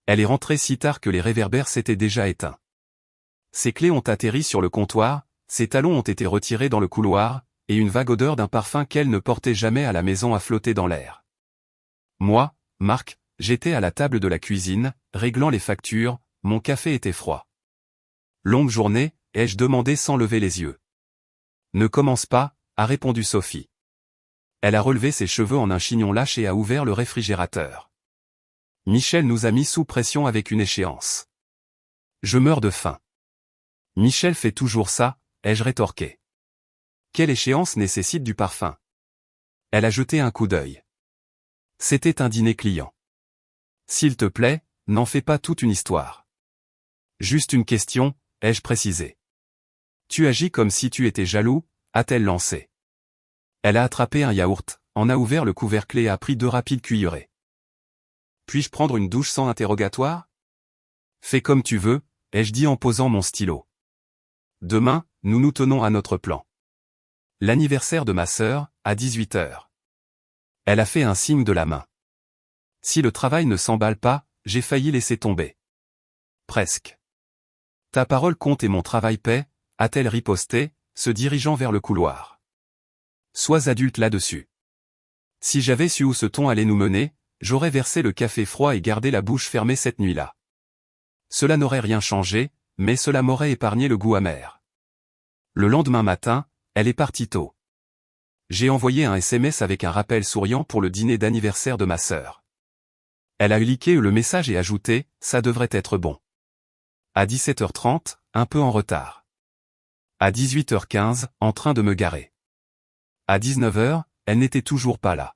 Elle est rentrée si tard que les réverbères s'étaient déjà éteints. Ses clés ont atterri sur le comptoir, ses talons ont été retirés dans le couloir, et une vague odeur d'un parfum qu'elle ne portait jamais à la maison a flotté dans l'air. Moi, Marc, j'étais à la table de la cuisine, réglant les factures, mon café était froid. Longue journée, ai-je demandé sans lever les yeux. Ne commence pas, a répondu Sophie. Elle a relevé ses cheveux en un chignon lâche et a ouvert le réfrigérateur. Michel nous a mis sous pression avec une échéance. Je meurs de faim. Michel fait toujours ça, ai-je rétorqué. Quelle échéance nécessite du parfum? Elle a jeté un coup d'œil. C'était un dîner client. S'il te plaît, n'en fais pas toute une histoire. Juste une question, ai-je précisé. Tu agis comme si tu étais jaloux, a-t-elle lancé. Elle a attrapé un yaourt, en a ouvert le couvercle et a pris 2 rapides cuillerées. Puis-je prendre une douche sans interrogatoire? Fais comme tu veux, ai-je dit en posant mon stylo. Demain, nous nous tenons à notre plan. L'anniversaire de ma sœur, à 18h. Elle a fait un signe de la main. Si le travail ne s'emballe pas, j'ai failli laisser tomber. Presque. Ta parole compte et mon travail paie, a-t-elle riposté, se dirigeant vers le couloir. Sois adulte là-dessus. Si j'avais su où ce ton allait nous mener, j'aurais versé le café froid et gardé la bouche fermée cette nuit-là. Cela n'aurait rien changé, mais cela m'aurait épargné le goût amer. Le lendemain matin, elle est partie tôt. J'ai envoyé un SMS avec un rappel souriant pour le dîner d'anniversaire de ma sœur. Elle a liké le message et ajouté « ça devrait être bon ». À 17h30, un peu en retard. À 18h15, en train de me garer. À 19h, elle n'était toujours pas là.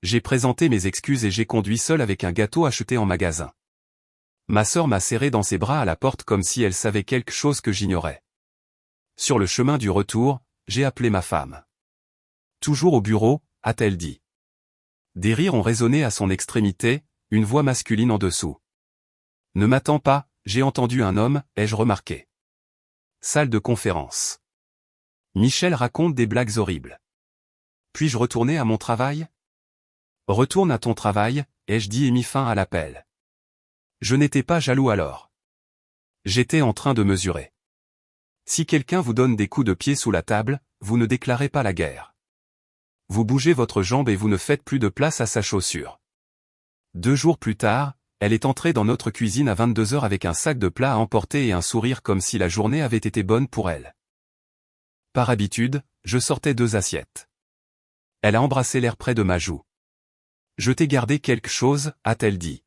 J'ai présenté mes excuses et j'ai conduit seul avec un gâteau acheté en magasin. Ma sœur m'a serré dans ses bras à la porte comme si elle savait quelque chose que j'ignorais. Sur le chemin du retour, j'ai appelé ma femme. Toujours au bureau, a-t-elle dit. Des rires ont résonné à son extrémité, une voix masculine en dessous. Ne m'attends pas, j'ai entendu un homme, ai-je remarqué. Salle de conférence. Michel raconte des blagues horribles. Puis-je retourner à mon travail? Retourne à ton travail, ai-je dit et mis fin à l'appel. Je n'étais pas jaloux alors. J'étais en train de mesurer. Si quelqu'un vous donne des coups de pied sous la table, vous ne déclarez pas la guerre. Vous bougez votre jambe et vous ne faites plus de place à sa chaussure. 2 jours plus tard, elle est entrée dans notre cuisine à 22h avec un sac de plats à emporter et un sourire comme si la journée avait été bonne pour elle. Par habitude, je sortais 2 assiettes. Elle a embrassé l'air près de ma joue. Je t'ai gardé quelque chose, a-t-elle dit.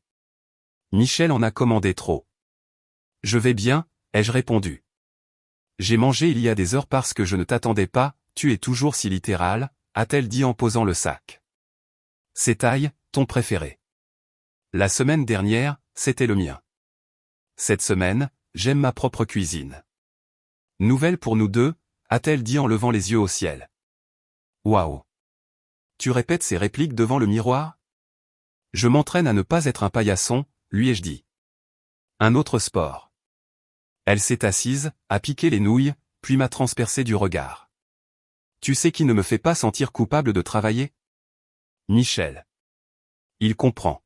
Michel en a commandé trop. Je vais bien, ai-je répondu. J'ai mangé il y a des heures parce que je ne t'attendais pas, tu es toujours si littéral, a-t-elle dit en posant le sac. C'est taille, ton préféré. La semaine dernière, c'était le mien. Cette semaine, j'aime ma propre cuisine. Nouvelle pour nous deux, a-t-elle dit en levant les yeux au ciel. Waouh. Tu répètes ces répliques devant le miroir? Je m'entraîne à ne pas être un paillasson, lui ai-je dit. Un autre sport. Elle s'est assise, a piqué les nouilles, puis m'a transpercé du regard. Tu sais qui ne me fait pas sentir coupable de travailler? Michel. Il comprend.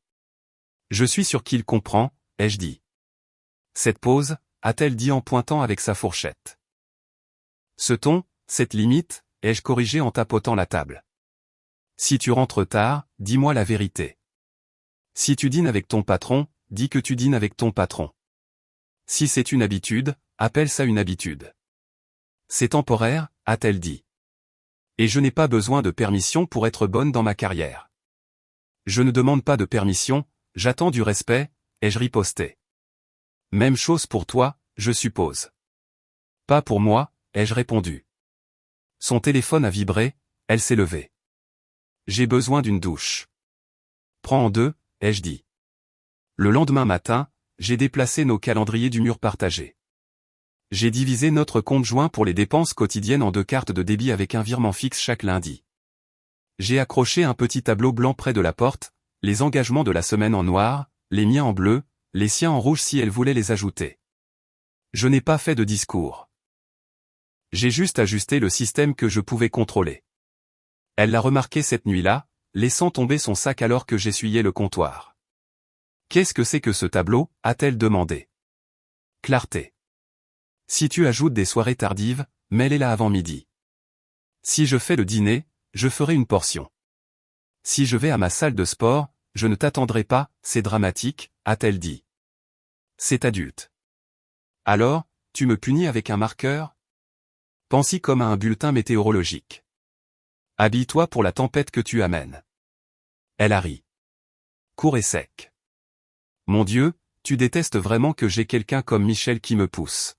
Je suis sûr qu'il comprend, ai-je dit. Cette pause, a-t-elle dit en pointant avec sa fourchette. Ce ton, cette limite, ai-je corrigé en tapotant la table. Si tu rentres tard, dis-moi la vérité. Si tu dînes avec ton patron, dis que tu dînes avec ton patron. Si c'est une habitude, appelle ça une habitude. C'est temporaire, a-t-elle dit. Et je n'ai pas besoin de permission pour être bonne dans ma carrière. Je ne demande pas de permission, j'attends du respect, ai-je riposté. Même chose pour toi, je suppose. Pas pour moi, ai-je répondu. Son téléphone a vibré, elle s'est levée. J'ai besoin d'une douche. Prends en 2, ai-je dit. Le lendemain matin, j'ai déplacé nos calendriers du mur partagé. J'ai divisé notre compte joint pour les dépenses quotidiennes en 2 cartes de débit avec un virement fixe chaque lundi. J'ai accroché un petit tableau blanc près de la porte, les engagements de la semaine en noir, les miens en bleu, les siens en rouge si elle voulait les ajouter. Je n'ai pas fait de discours. J'ai juste ajusté le système que je pouvais contrôler. Elle l'a remarqué cette nuit-là, laissant tomber son sac alors que j'essuyais le comptoir. Qu'est-ce que c'est que ce tableau, a-t-elle demandé. Clarté. Si tu ajoutes des soirées tardives, mets-les-là avant midi. Si je fais le dîner, je ferai une portion. Si je vais à ma salle de sport, je ne t'attendrai pas, c'est dramatique, a-t-elle dit. C'est adulte. Alors, tu me punis avec un marqueur? Pense-y comme à un bulletin météorologique. Habille-toi pour la tempête que tu amènes. Elle a ri. Court et sec. Mon Dieu, tu détestes vraiment que j'ai quelqu'un comme Michel qui me pousse.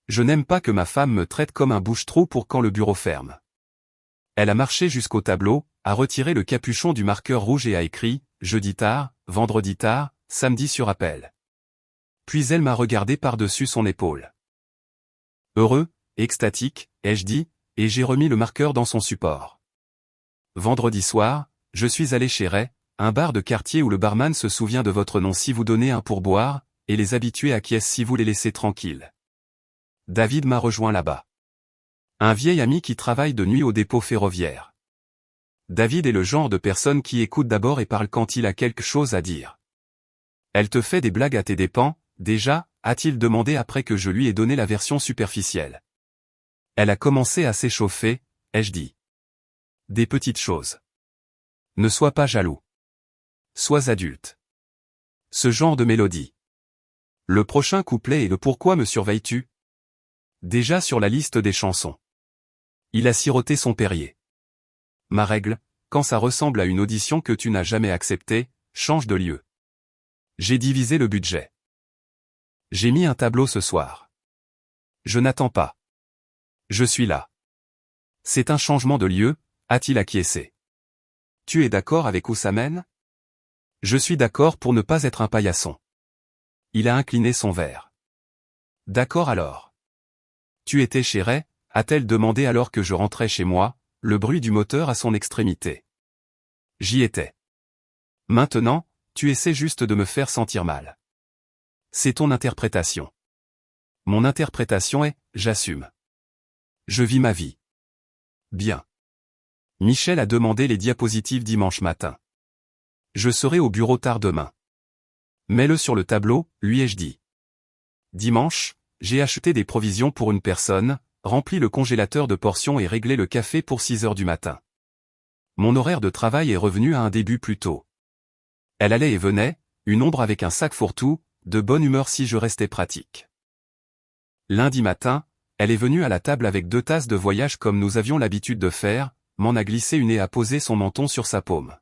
Je n'aime pas que ma femme me traite comme un bouche-trou pour quand le bureau ferme. Elle a marché jusqu'au tableau, a retiré le capuchon du marqueur rouge et a écrit « Jeudi tard, vendredi tard, samedi sur appel ». Puis elle m'a regardé par-dessus son épaule. Heureux, extatique, ai-je dit, et j'ai remis le marqueur dans son support. Vendredi soir, je suis allé chez Ray, un bar de quartier où le barman se souvient de votre nom si vous donnez un pourboire, et les habitués acquiescent si vous les laissez tranquilles. David m'a rejoint là-bas. Un vieil ami qui travaille de nuit au dépôt ferroviaire. David est le genre de personne qui écoute d'abord et parle quand il a quelque chose à dire. Elle te fait des blagues à tes dépens, déjà, a-t-il demandé après que je lui ai donné la version superficielle. Elle a commencé à s'échauffer, ai-je dit. Des petites choses. Ne sois pas jaloux. Sois adulte. Ce genre de mélodie. Le prochain couplet est le pourquoi me surveilles-tu? Déjà sur la liste des chansons. Il a siroté son Perrier. Ma règle, quand ça ressemble à une audition que tu n'as jamais acceptée, change de lieu. J'ai divisé le budget. J'ai mis un tableau ce soir. Je n'attends pas. Je suis là. C'est un changement de lieu, a-t-il acquiescé. Tu es d'accord avec où ça mène? Je suis d'accord pour ne pas être un paillasson. Il a incliné son verre. D'accord alors. Tu étais chez Ray, a-t-elle demandé alors que je rentrais chez moi, le bruit du moteur à son extrémité. J'y étais. Maintenant, tu essaies juste de me faire sentir mal. C'est ton interprétation. Mon interprétation est, j'assume. Je vis ma vie. Bien. Michel a demandé les diapositives dimanche matin. Je serai au bureau tard demain. Mets-le sur le tableau, lui ai-je dit. Dimanche, j'ai acheté des provisions pour une personne, rempli le congélateur de portions et réglé le café pour 6 heures du matin. Mon horaire de travail est revenu à un début plus tôt. Elle allait et venait, une ombre avec un sac fourre-tout, de bonne humeur si je restais pratique. Lundi matin, elle est venue à la table avec 2 tasses de voyage comme nous avions l'habitude de faire, m'en a glissé une et a posé son menton sur sa paume.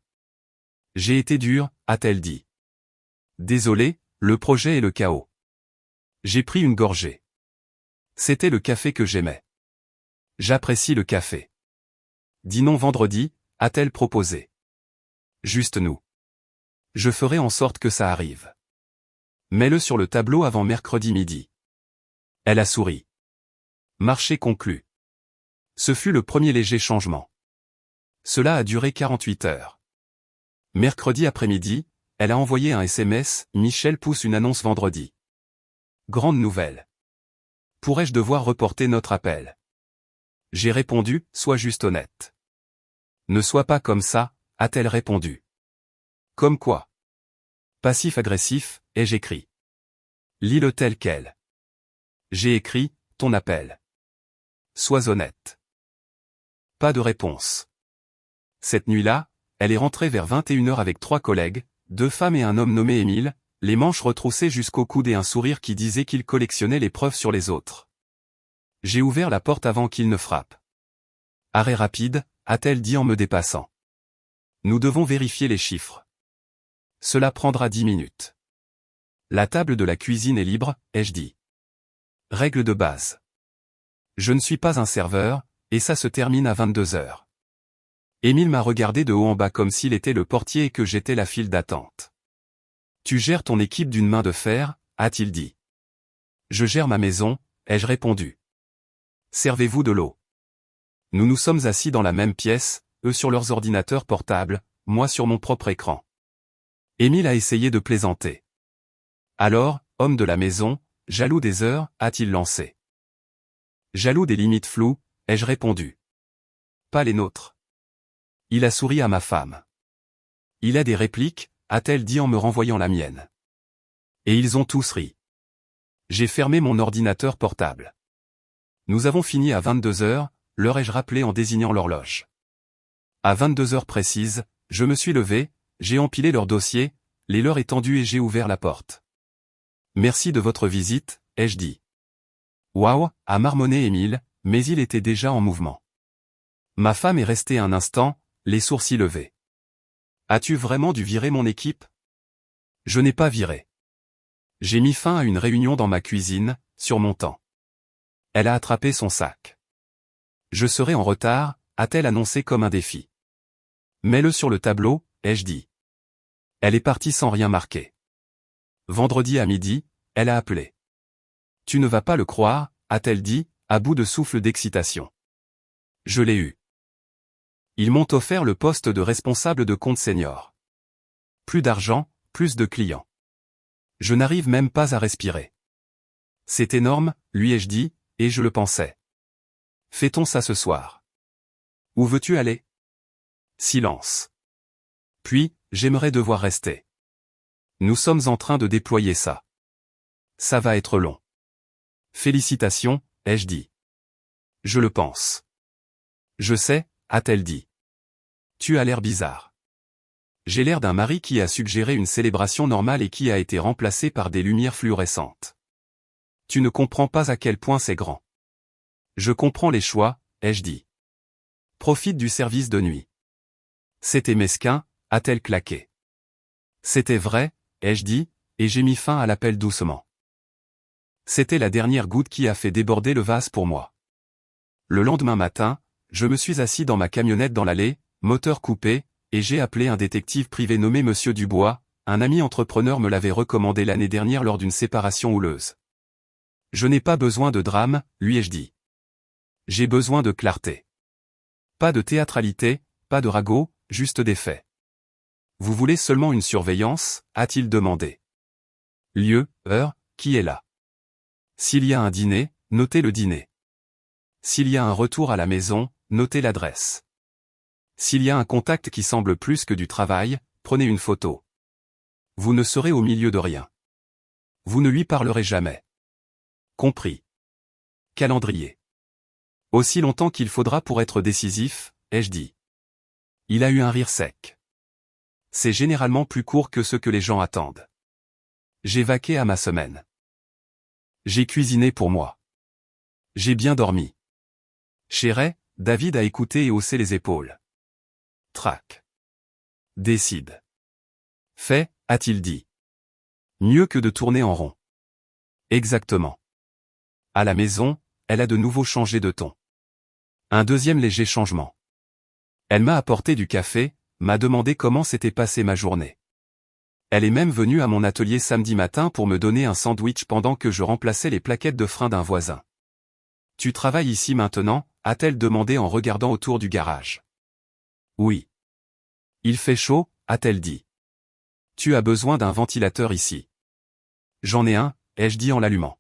J'ai été dur, a-t-elle dit. Désolé, le projet est le chaos. J'ai pris une gorgée. C'était le café que j'aimais. J'apprécie le café. Dînons vendredi, a-t-elle proposé. Juste nous. Je ferai en sorte que ça arrive. Mets-le sur le tableau avant mercredi midi. Elle a souri. Marché conclu. Ce fut le premier léger changement. Cela a duré 48 heures. Mercredi après-midi, elle a envoyé un SMS, Michel pousse une annonce vendredi. Grande nouvelle. Pourrais-je devoir reporter notre appel? J'ai répondu, sois juste honnête. Ne sois pas comme ça, a-t-elle répondu. Comme quoi? Passif-agressif, ai-je écrit. Lis-le tel quel. J'ai écrit, ton appel. Sois honnête. Pas de réponse. Cette nuit-là, elle est rentrée vers 21 h avec 3 collègues, 2 femmes et un homme nommé Émile, les manches retroussées jusqu'au coude et un sourire qui disait qu'il collectionnait les preuves sur les autres. J'ai ouvert la porte avant qu'il ne frappe. Arrêt rapide, a-t-elle dit en me dépassant. Nous devons vérifier les chiffres. Cela prendra 10 minutes. La table de la cuisine est libre, ai-je dit. Règle de base. Je ne suis pas un serveur, et ça se termine à 22 h. Émile m'a regardé de haut en bas comme s'il était le portier et que j'étais la file d'attente. Tu gères ton équipe d'une main de fer, a-t-il dit. Je gère ma maison, ai-je répondu. Servez-vous de l'eau. Nous nous sommes assis dans la même pièce, eux sur leurs ordinateurs portables, moi sur mon propre écran. Émile a essayé de plaisanter. Alors, homme de la maison, jaloux des heures, a-t-il lancé. Jaloux des limites floues, ai-je répondu. Pas les nôtres. Il a souri à ma femme. Il a des répliques, a-t-elle dit en me renvoyant la mienne. Et ils ont tous ri. J'ai fermé mon ordinateur portable. Nous avons fini à 22h, leur ai-je rappelé en désignant l'horloge. À 22h précises, je me suis levé, j'ai empilé leur dossier, les leurs étendus et j'ai ouvert la porte. Merci de votre visite, ai-je dit. Waouh, a marmonné Émile, mais il était déjà en mouvement. Ma femme est restée un instant, les sourcils levés. As-tu vraiment dû virer mon équipe? Je n'ai pas viré. J'ai mis fin à une réunion dans ma cuisine, sur mon temps. Elle a attrapé son sac. Je serai en retard, a-t-elle annoncé comme un défi. Mets-le sur le tableau, ai-je dit. Elle est partie sans rien marquer. Vendredi à midi, elle a appelé. Tu ne vas pas le croire, a-t-elle dit, à bout de souffle d'excitation. Je l'ai eu. Ils m'ont offert le poste de responsable de compte senior. Plus d'argent, plus de clients. Je n'arrive même pas à respirer. C'est énorme, lui ai-je dit, et je le pensais. Fait-on ça ce soir? Où veux-tu aller? Silence. Puis, j'aimerais devoir rester. Nous sommes en train de déployer ça. Ça va être long. Félicitations, ai-je dit. Je le pense. Je sais, a-t-elle dit. Tu as l'air bizarre. J'ai l'air d'un mari qui a suggéré une célébration normale et qui a été remplacé par des lumières fluorescentes. Tu ne comprends pas à quel point c'est grand. Je comprends les choix, ai-je dit. Profite du service de nuit. C'était mesquin, a-t-elle claqué. C'était vrai, ai-je dit, et j'ai mis fin à l'appel doucement. C'était la dernière goutte qui a fait déborder le vase pour moi. Le lendemain matin, je me suis assis dans ma camionnette dans l'allée, moteur coupé, et j'ai appelé un détective privé nommé Monsieur Dubois, un ami entrepreneur me l'avait recommandé l'année dernière lors d'une séparation houleuse. Je n'ai pas besoin de drame, lui ai-je dit. J'ai besoin de clarté. Pas de théâtralité, pas de ragot, juste des faits. Vous voulez seulement une surveillance, a-t-il demandé. Lieu, heure, qui est là? S'il y a un dîner, notez le dîner. S'il y a un retour à la maison, notez l'adresse. S'il y a un contact qui semble plus que du travail, prenez une photo. Vous ne serez au milieu de rien. Vous ne lui parlerez jamais. Compris. Calendrier. Aussi longtemps qu'il faudra pour être décisif, ai-je dit. Il a eu un rire sec. C'est généralement plus court que ce que les gens attendent. J'ai vaqué à ma semaine. J'ai cuisiné pour moi. J'ai bien dormi. Chéret, David a écouté et haussé les épaules. Trac. Décide. Fait, a-t-il dit. Mieux que de tourner en rond. Exactement. À la maison, elle a de nouveau changé de ton. Un deuxième léger changement. Elle m'a apporté du café, m'a demandé comment s'était passée ma journée. Elle est même venue à mon atelier samedi matin pour me donner un sandwich pendant que je remplaçais les plaquettes de frein d'un voisin. Tu travailles ici maintenant, a-t-elle demandé en regardant autour du garage. Oui. Il fait chaud, a-t-elle dit. Tu as besoin d'un ventilateur ici. J'en ai un, ai-je dit en l'allumant.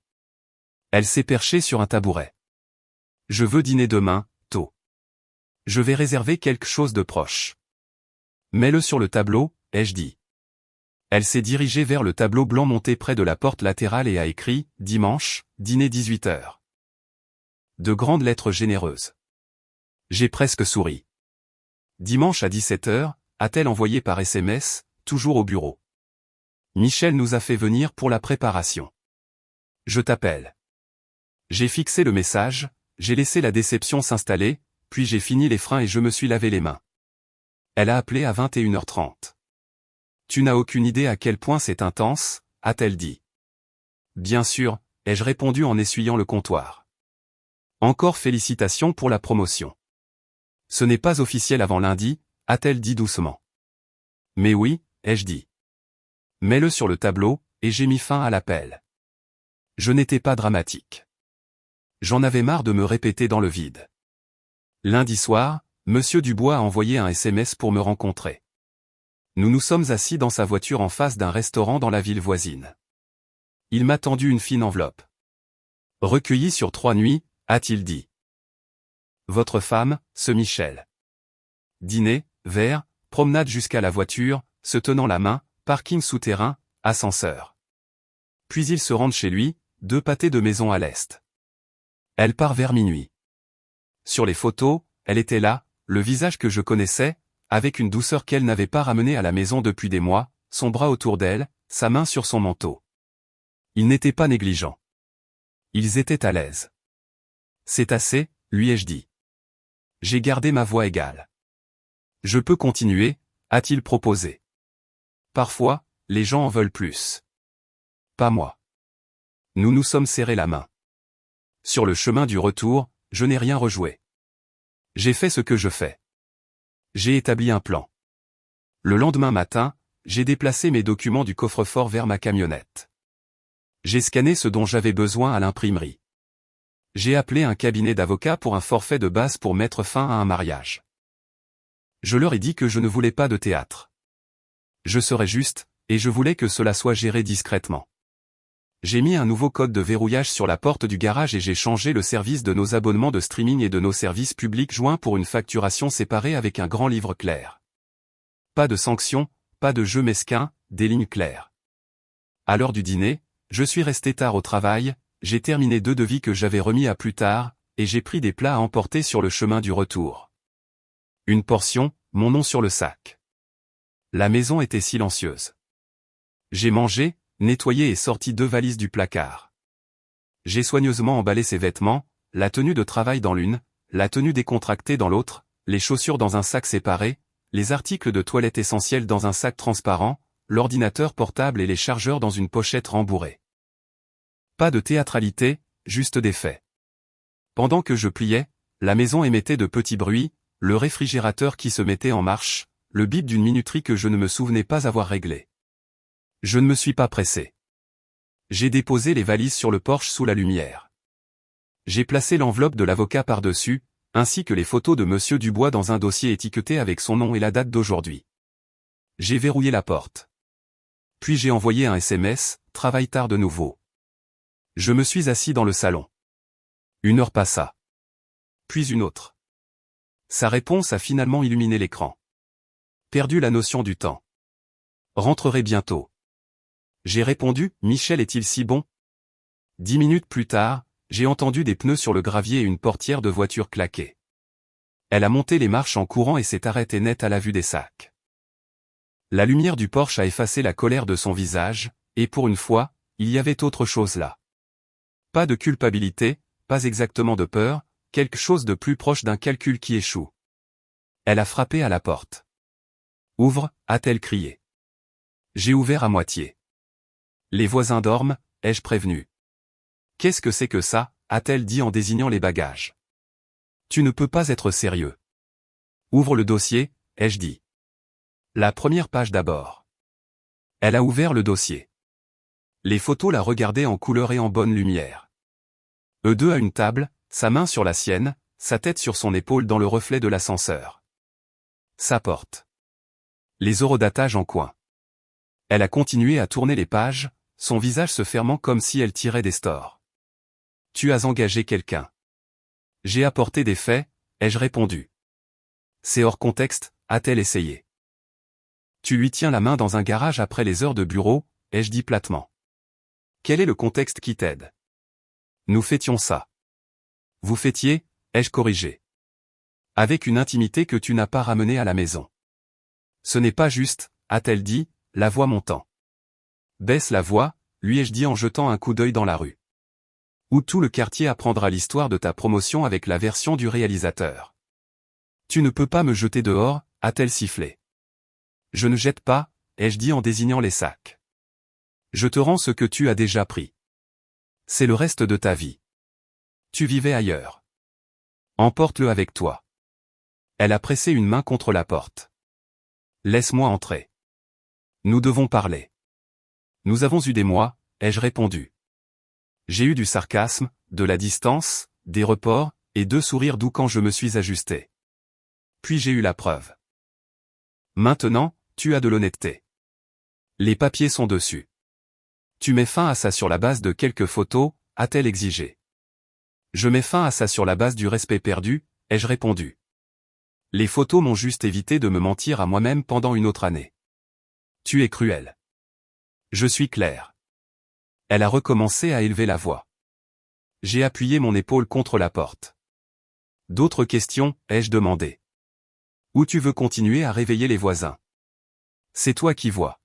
Elle s'est perchée sur un tabouret. Je veux dîner demain, tôt. Je vais réserver quelque chose de proche. Mets-le sur le tableau, ai-je dit. Elle s'est dirigée vers le tableau blanc monté près de la porte latérale et a écrit « Dimanche, dîner 18h ». De grandes lettres généreuses. J'ai presque souri. Dimanche à 17h, a-t-elle envoyé par SMS, toujours au bureau. Michel nous a fait venir pour la préparation. Je t'appelle. J'ai fixé le message, j'ai laissé la déception s'installer, puis j'ai fini les freins et je me suis lavé les mains. Elle a appelé à 21h30. Tu n'as aucune idée à quel point c'est intense, a-t-elle dit. Bien sûr, ai-je répondu en essuyant le comptoir. Encore félicitations pour la promotion. Ce n'est pas officiel avant lundi, a-t-elle dit doucement. Mais oui, ai-je dit. Mets-le sur le tableau, et j'ai mis fin à l'appel. Je n'étais pas dramatique. J'en avais marre de me répéter dans le vide. Lundi soir, Monsieur Dubois a envoyé un SMS pour me rencontrer. Nous nous sommes assis dans sa voiture en face d'un restaurant dans la ville voisine. Il m'a tendu une fine enveloppe. Recueillie sur 3 nuits, a-t-il dit. Votre femme, ce Michel. Dîner, verre, promenade jusqu'à la voiture, se tenant la main, parking souterrain, ascenseur. Puis il se rentre chez lui, 2 pâtés de maison à l'est. Elle part vers minuit. Sur les photos, elle était là, le visage que je connaissais, avec une douceur qu'elle n'avait pas ramenée à la maison depuis des mois, son bras autour d'elle, sa main sur son manteau. Ils n'étaient pas négligents. Ils étaient à l'aise. C'est assez, lui ai-je dit. J'ai gardé ma voix égale. Je peux continuer, a-t-il proposé. Parfois, les gens en veulent plus. Pas moi. Nous nous sommes serrés la main. Sur le chemin du retour, je n'ai rien rejoué. J'ai fait ce que je fais. J'ai établi un plan. Le lendemain matin, j'ai déplacé mes documents du coffre-fort vers ma camionnette. J'ai scanné ce dont j'avais besoin à l'imprimerie. J'ai appelé un cabinet d'avocats pour un forfait de base pour mettre fin à un mariage. Je leur ai dit que je ne voulais pas de théâtre. Je serais juste, et je voulais que cela soit géré discrètement. J'ai mis un nouveau code de verrouillage sur la porte du garage et j'ai changé le service de nos abonnements de streaming et de nos services publics joints pour une facturation séparée avec un grand livre clair. Pas de sanctions, pas de jeux mesquins, des lignes claires. À l'heure du dîner, je suis resté tard au travail, j'ai terminé 2 devis que j'avais remis à plus tard, et j'ai pris des plats à emporter sur le chemin du retour. Une portion, mon nom sur le sac. La maison était silencieuse. J'ai mangé, nettoyé et sorti 2 valises du placard. J'ai soigneusement emballé ses vêtements, la tenue de travail dans l'une, la tenue décontractée dans l'autre, les chaussures dans un sac séparé, les articles de toilette essentiels dans un sac transparent, l'ordinateur portable et les chargeurs dans une pochette rembourrée. Pas de théâtralité, juste des faits. Pendant que je pliais, la maison émettait de petits bruits, le réfrigérateur qui se mettait en marche, le bip d'une minuterie que je ne me souvenais pas avoir réglée. Je ne me suis pas pressé. J'ai déposé les valises sur le porche sous la lumière. J'ai placé l'enveloppe de l'avocat par-dessus, ainsi que les photos de Monsieur Dubois dans un dossier étiqueté avec son nom et la date d'aujourd'hui. J'ai verrouillé la porte. Puis j'ai envoyé un SMS, travaille tard de nouveau. Je me suis assis dans le salon. 1 heure passa. Puis une autre. Sa réponse a finalement illuminé l'écran. Perdu la notion du temps. Rentrerai bientôt. J'ai répondu, Michel est-il si bon? 10 minutes plus tard, j'ai entendu des pneus sur le gravier et une portière de voiture claquer. Elle a monté les marches en courant et s'est arrêtée net à la vue des sacs. La lumière du Porsche a effacé la colère de son visage, et pour une fois, il y avait autre chose là. Pas de culpabilité, pas exactement de peur, quelque chose de plus proche d'un calcul qui échoue. Elle a frappé à la porte. Ouvre, a-t-elle crié. J'ai ouvert à moitié. Les voisins dorment, ai-je prévenu. Qu'est-ce que c'est que ça, a-t-elle dit en désignant les bagages. Tu ne peux pas être sérieux. Ouvre le dossier, ai-je dit. La première page d'abord. Elle a ouvert le dossier. Les photos la regardaient en couleur et en bonne lumière. Eux deux à une table, sa main sur la sienne, sa tête sur son épaule dans le reflet de l'ascenseur. Sa porte. Les horodatage en coin. Elle a continué à tourner les pages, son visage se fermant comme si elle tirait des stores. Tu as engagé quelqu'un. J'ai apporté des faits, ai-je répondu. C'est hors contexte, a-t-elle essayé. Tu lui tiens la main dans un garage après les heures de bureau, ai-je dit platement. Quel est le contexte qui t'aide? Nous fêtions ça. Vous fêtiez, ai-je corrigé. Avec une intimité que tu n'as pas ramenée à la maison. Ce n'est pas juste, a-t-elle dit, la voix montant. Baisse la voix, lui ai-je dit en jetant un coup d'œil dans la rue. Où tout le quartier apprendra l'histoire de ta promotion avec la version du réalisateur. Tu ne peux pas me jeter dehors, a-t-elle sifflé. Je ne jette pas, ai-je dit en désignant les sacs. Je te rends ce que tu as déjà pris. C'est le reste de ta vie. Tu vivais ailleurs. Emporte-le avec toi. Elle a pressé une main contre la porte. Laisse-moi entrer. Nous devons parler. Nous avons eu des mois, ai-je répondu. J'ai eu du sarcasme, de la distance, des reports, et 2 sourires doux quand je me suis ajusté. Puis j'ai eu la preuve. Maintenant, tu as de l'honnêteté. Les papiers sont dessus. Tu mets fin à ça sur la base de quelques photos, a-t-elle exigé. Je mets fin à ça sur la base du respect perdu, ai-je répondu. Les photos m'ont juste évité de me mentir à moi-même pendant une autre année. Tu es cruel. Je suis Claire. Elle a recommencé à élever la voix. J'ai appuyé mon épaule contre la porte. D'autres questions, ai-je demandé. Ou tu veux continuer à réveiller les voisins? C'est toi qui vois.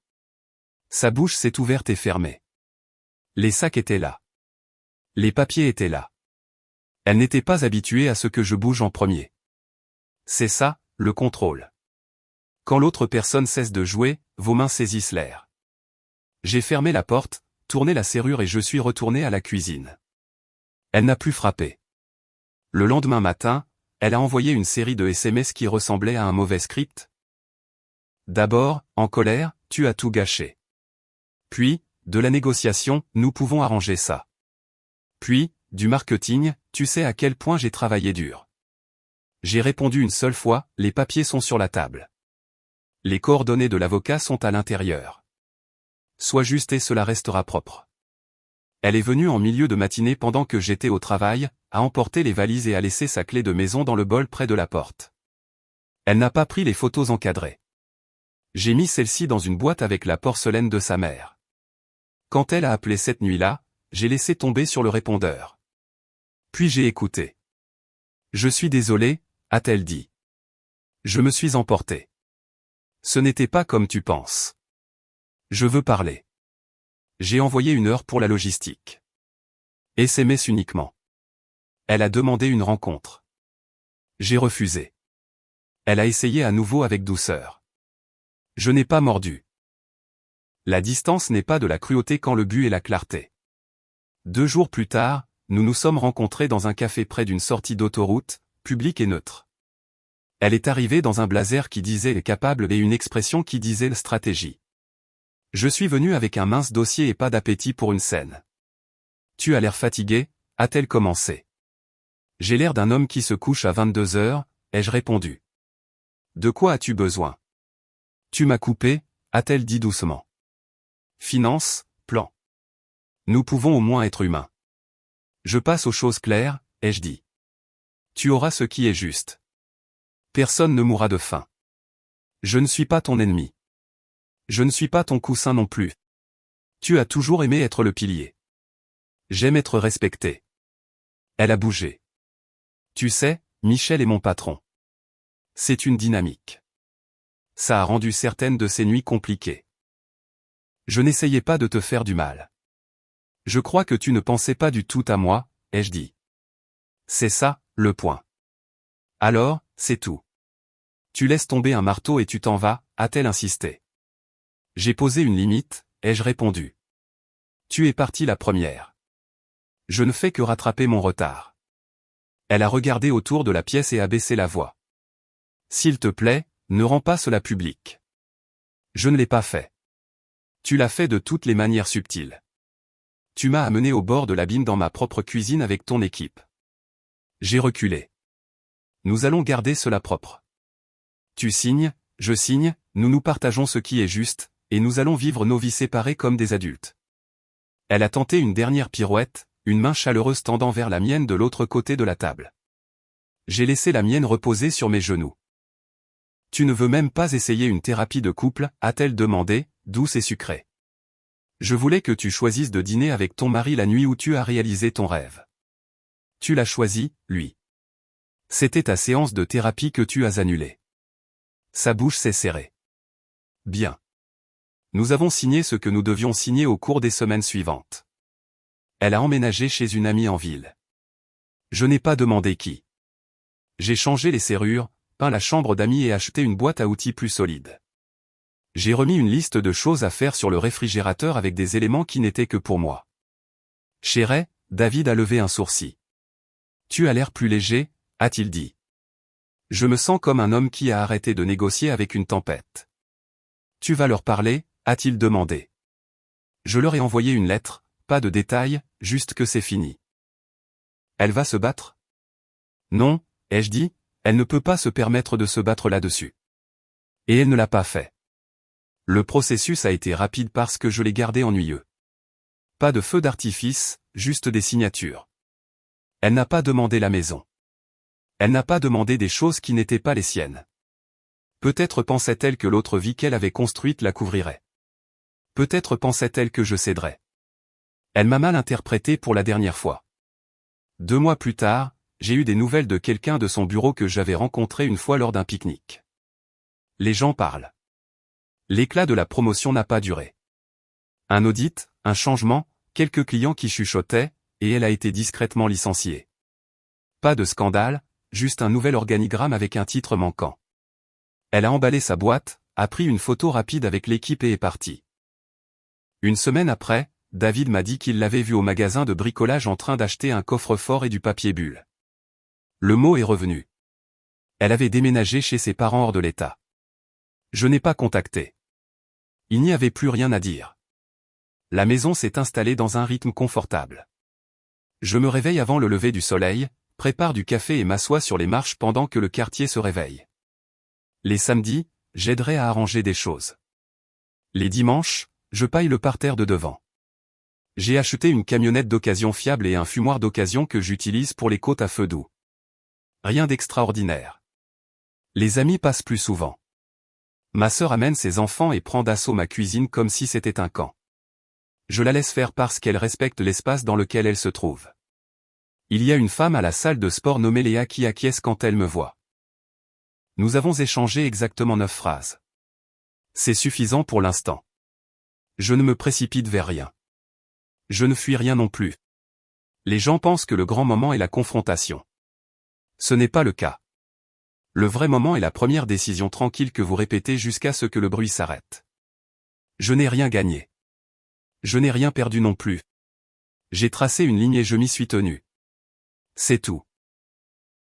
Sa bouche s'est ouverte et fermée. Les sacs étaient là. Les papiers étaient là. Elle n'était pas habituée à ce que je bouge en premier. C'est ça, le contrôle. Quand l'autre personne cesse de jouer, vos mains saisissent l'air. J'ai fermé la porte, tourné la serrure et je suis retourné à la cuisine. Elle n'a plus frappé. Le lendemain matin, elle a envoyé une série de SMS qui ressemblaient à un mauvais script. D'abord, en colère, tu as tout gâché. Puis, de la négociation, nous pouvons arranger ça. Puis, du marketing, tu sais à quel point j'ai travaillé dur. J'ai répondu une seule fois, les papiers sont sur la table. Les coordonnées de l'avocat sont à l'intérieur. Sois juste et cela restera propre. Elle est venue en milieu de matinée pendant que j'étais au travail, a emporté les valises et a laissé sa clé de maison dans le bol près de la porte. Elle n'a pas pris les photos encadrées. J'ai mis celle-ci dans une boîte avec la porcelaine de sa mère. Quand elle a appelé cette nuit-là, j'ai laissé tomber sur le répondeur. Puis j'ai écouté. Je suis désolé, a-t-elle dit. Je me suis emporté. Ce n'était pas comme tu penses. Je veux parler. J'ai envoyé 1 heure pour la logistique. SMS uniquement. Elle a demandé une rencontre. J'ai refusé. Elle a essayé à nouveau avec douceur. Je n'ai pas mordu. La distance n'est pas de la cruauté quand le but est la clarté. 2 jours plus tard, nous nous sommes rencontrés dans un café près d'une sortie d'autoroute, publique et neutre. Elle est arrivée dans un blazer qui disait « est capable » et une expression qui disait « stratégie ». Je suis venu avec un mince dossier et pas d'appétit pour une scène. Tu as l'air fatigué, a-t-elle commencé. J'ai l'air d'un homme qui se couche à 22 heures, ai-je répondu. De quoi as-tu besoin? Tu m'as coupé, a-t-elle dit doucement. Finance, plan. Nous pouvons au moins être humains. Je passe aux choses claires, ai-je dit. Tu auras ce qui est juste. Personne ne mourra de faim. Je ne suis pas ton ennemi. Je ne suis pas ton coussin non plus. Tu as toujours aimé être le pilier. J'aime être respecté. Elle a bougé. Tu sais, Michel est mon patron. C'est une dynamique. Ça a rendu certaines de ces nuits compliquées. Je n'essayais pas de te faire du mal. Je crois que tu ne pensais pas du tout à moi, ai-je dit. C'est ça, le point. Alors, c'est tout. Tu laisses tomber un marteau et tu t'en vas, a-t-elle insisté. J'ai posé une limite, ai-je répondu. Tu es partie la première. Je ne fais que rattraper mon retard. Elle a regardé autour de la pièce et a baissé la voix. S'il te plaît, ne rends pas cela public. Je ne l'ai pas fait. Tu l'as fait de toutes les manières subtiles. Tu m'as amené au bord de l'abîme dans ma propre cuisine avec ton équipe. J'ai reculé. Nous allons garder cela propre. Tu signes, je signe, nous nous partageons ce qui est juste, et nous allons vivre nos vies séparées comme des adultes. Elle a tenté une dernière pirouette, une main chaleureuse tendant vers la mienne de l'autre côté de la table. J'ai laissé la mienne reposer sur mes genoux. Tu ne veux même pas essayer une thérapie de couple, a-t-elle demandé, douce et sucrée. Je voulais que tu choisisses de dîner avec ton mari la nuit où tu as réalisé ton rêve. Tu l'as choisi, lui. C'était ta séance de thérapie que tu as annulée. Sa bouche s'est serrée. Bien. Nous avons signé ce que nous devions signer au cours des semaines suivantes. Elle a emménagé chez une amie en ville. Je n'ai pas demandé qui. J'ai changé les serrures, peint la chambre d'amis et acheté une boîte à outils plus solide. J'ai remis une liste de choses à faire sur le réfrigérateur avec des éléments qui n'étaient que pour moi. Chérie, David a levé un sourcil. Tu as l'air plus léger, a-t-il dit. Je me sens comme un homme qui a arrêté de négocier avec une tempête. Tu vas leur parler, a-t-il demandé. Je leur ai envoyé une lettre, pas de détails, juste que c'est fini. Elle va se battre? Non, ai-je dit, elle ne peut pas se permettre de se battre là-dessus. Et elle ne l'a pas fait. Le processus a été rapide parce que je l'ai gardé ennuyeux. Pas de feu d'artifice, juste des signatures. Elle n'a pas demandé la maison. Elle n'a pas demandé des choses qui n'étaient pas les siennes. Peut-être pensait-elle que l'autre vie qu'elle avait construite la couvrirait. Peut-être pensait-elle que je céderais. Elle m'a mal interprété pour la dernière fois. 2 mois plus tard, j'ai eu des nouvelles de quelqu'un de son bureau que j'avais rencontré une fois lors d'un pique-nique. Les gens parlent. L'éclat de la promotion n'a pas duré. Un audit, un changement, quelques clients qui chuchotaient, et elle a été discrètement licenciée. Pas de scandale, juste un nouvel organigramme avec un titre manquant. Elle a emballé sa boîte, a pris une photo rapide avec l'équipe et est partie. Une semaine après, David m'a dit qu'il l'avait vue au magasin de bricolage en train d'acheter un coffre-fort et du papier bulle. Le mot est revenu. Elle avait déménagé chez ses parents hors de l'État. Je n'ai pas contacté. Il n'y avait plus rien à dire. La maison s'est installée dans un rythme confortable. Je me réveille avant le lever du soleil, prépare du café et m'assois sur les marches pendant que le quartier se réveille. Les samedis, j'aiderai à arranger des choses. Les dimanches, je paille le parterre de devant. J'ai acheté une camionnette d'occasion fiable et un fumoir d'occasion que j'utilise pour les côtes à feu doux. Rien d'extraordinaire. Les amis passent plus souvent. Ma sœur amène ses enfants et prend d'assaut ma cuisine comme si c'était un camp. Je la laisse faire parce qu'elle respecte l'espace dans lequel elle se trouve. Il y a une femme à la salle de sport nommée Léa qui acquiesce quand elle me voit. Nous avons échangé exactement 9 phrases. C'est suffisant pour l'instant. Je ne me précipite vers rien. Je ne fuis rien non plus. Les gens pensent que le grand moment est la confrontation. Ce n'est pas le cas. Le vrai moment est la première décision tranquille que vous répétez jusqu'à ce que le bruit s'arrête. Je n'ai rien gagné. Je n'ai rien perdu non plus. J'ai tracé une ligne et je m'y suis tenu. C'est tout.